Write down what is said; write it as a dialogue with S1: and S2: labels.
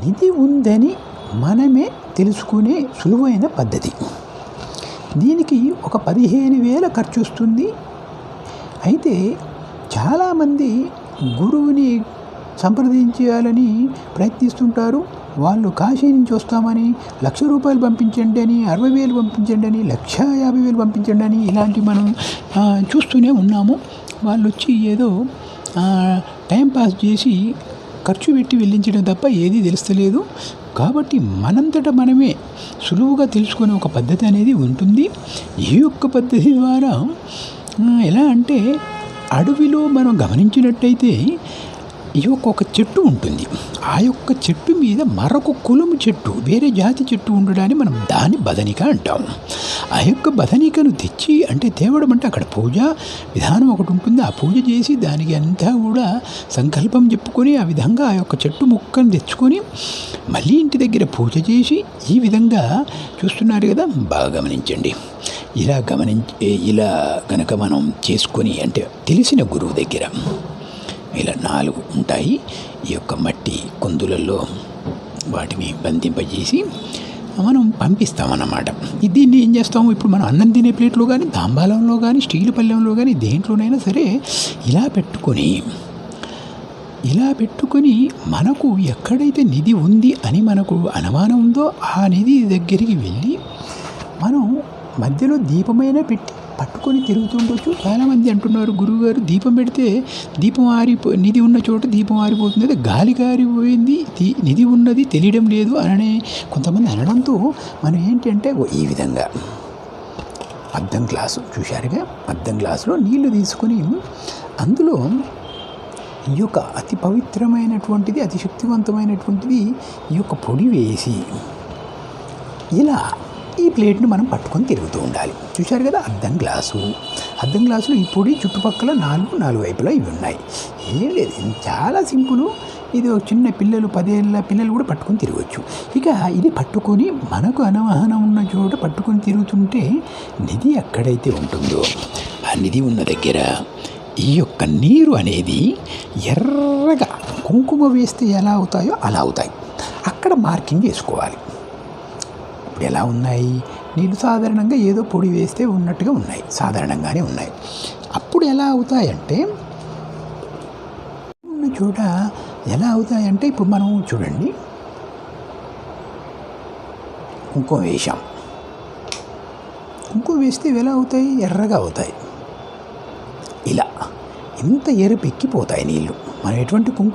S1: నిధి ఉందని మనమే తెలుసుకునే సులువైన పద్ధతి. దీనికి ఒక 15,000 ఖర్చు వస్తుంది. అయితే చాలామంది గురువుని సంప్రదించాలని ప్రయత్నిస్తుంటారు. వాళ్ళు కాశీ నుంచి వస్తామని రూ. 1,00,000 పంపించండి అని, 60,000 పంపించండి అని, 1,50,000 పంపించండి అని ఇలాంటివి మనం చూస్తూనే ఉన్నాము. వాళ్ళు వచ్చి ఏదో టైంపాస్ చేసి ఖర్చు పెట్టి వెళ్ళించడం తప్ప ఏదీ తెలుస్తలేదు. కాబట్టి మనంతట మనమే సులువుగా తెలుసుకునే ఒక పద్ధతి అనేది ఉంటుంది. ఈ యొక్క పద్ధతి ద్వారా ఎలా అంటే, అడవిలో మనం గమనించినట్టయితే ఈ ఒక చెట్టు ఉంటుంది. ఆ యొక్క చెట్టు మీద మరొక కులము చెట్టు, వేరే జాతి చెట్టు ఉండడాన్ని మనం దాన్ని బదనిక అంటాము. ఆ యొక్క బదనికను తెచ్చి తేవడం అంటే అక్కడ పూజ విధానం ఒకటి ఉంటుంది. ఆ పూజ చేసి దానికి అంతా కూడా సంకల్పం చెప్పుకొని ఆ విధంగా ఆ యొక్క చెట్టు ముక్కను తెచ్చుకొని మళ్ళీ ఇంటి దగ్గర పూజ చేసి ఈ విధంగా చూస్తున్నారు కదా, బాగా గమనించండి. ఇలా కనుక మనం చేసుకొని తెలిసిన గురువు దగ్గర ఇలా 4 ఉంటాయి. ఈ యొక్క మట్టి కుందులలో వాటిని బంధింపజేసి మనం పంపిస్తామన్నమాట. దీన్ని ఏం చేస్తాము, ఇప్పుడు మనం అన్నం తినే ప్లేట్లో కానీ, తాంబాలంలో కానీ, స్టీల్ పళ్ళెంలో కానీ, దేంట్లోనైనా సరే ఇలా పెట్టుకొని మనకు ఎక్కడైతే నిధి ఉంది అని మనకు అనుమానం ఉందో ఆ నిధి దగ్గరికి వెళ్ళి మనం మధ్యలో దీపమైనా పెట్టి పట్టుకొని తిరుగుతుండొచ్చు. చాలామంది అంటున్నారు, గురువుగారు దీపం పెడితే నిధి ఉన్న చోట దీపం ఆరిపోతుంది, గాలి కారిపోయింది, నిధి ఉన్నది తెలియడం లేదు అని కొంతమంది అనడంతో మనం ఈ విధంగా అద్దం గ్లాసు చూశారుగా, అద్దం గ్లాసులో నీళ్లు తీసుకొని అందులో ఈ యొక్క అతి పవిత్రమైనటువంటిది, అతి శక్తివంతమైనటువంటిది ఈ యొక్క పొడి వేసి ఇలా ఈ ప్లేట్ని మనం పట్టుకొని తిరుగుతూ ఉండాలి. చూశారు కదా, అద్దం గ్లాసులో ఈ పొడి చుట్టుపక్కల 4 వైపులా ఇవి ఉన్నాయి. ఏం లేదు, చాలా సింపుల్. ఇది ఒక చిన్న పిల్లలు, 10 ఏళ్ళ పిల్లలు కూడా పట్టుకొని తిరగవచ్చు. ఇక ఇది పట్టుకొని మనకు అనుమానం ఉన్న చోట పట్టుకొని తిరుగుతుంటే నిధి ఎక్కడైతే ఉంటుందో ఆ నిధి ఉన్న దగ్గర ఈ యొక్క నీరు అనేది ఎర్రగా కుంకుమ వేస్తే ఎలా అవుతాయో అలా అవుతాయి. అక్కడ మార్కింగ్ వేసుకోవాలి. ఇప్పుడు ఎలా ఉన్నాయి నీళ్ళు, సాధారణంగా ఏదో పొడి వేస్తే ఉన్నట్టుగా ఉన్నాయి, సాధారణంగానే ఉన్నాయి. అప్పుడు ఎలా అవుతాయంటే, ఉన్న చోట ఎలా అవుతాయంటే, ఇప్పుడు మనం చూడండి, కుంకుమ వేసాం, కుంకుమ వేస్తే ఎలా అవుతాయి, ఎర్రగా అవుతాయి. ఇలా ఇంత ఎరుపెక్కిపోతాయి నీళ్ళు. మనం ఎటువంటి కుంకుమ